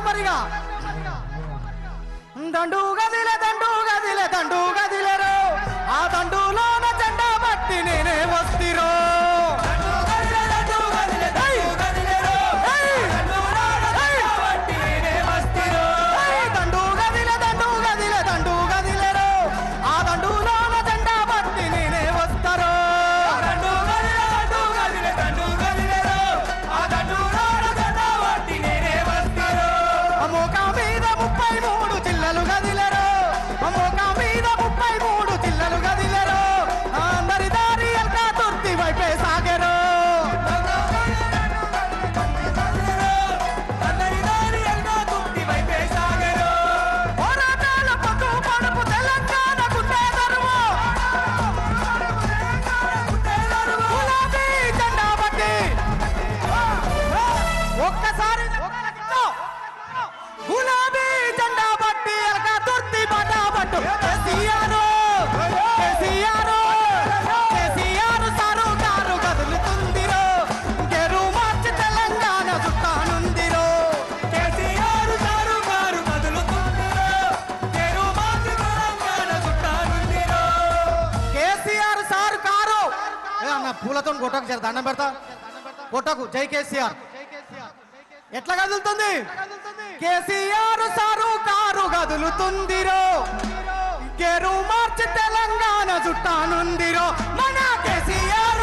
మరిగా దండు గదిలే ఆ దండులోన జెండా బట్టి నేనే వస్తిరో పూలతో కొట్టకు సార్ దండం పెడతా కొట్టకు జై కేసీఆర్ ఎట్లా కదులుతుంది కేసీఆర్ సారు కారు కదులుతుందిరో గెరు మార్చి తెలంగాణ చుట్టానుందిరో మన కేసీఆర్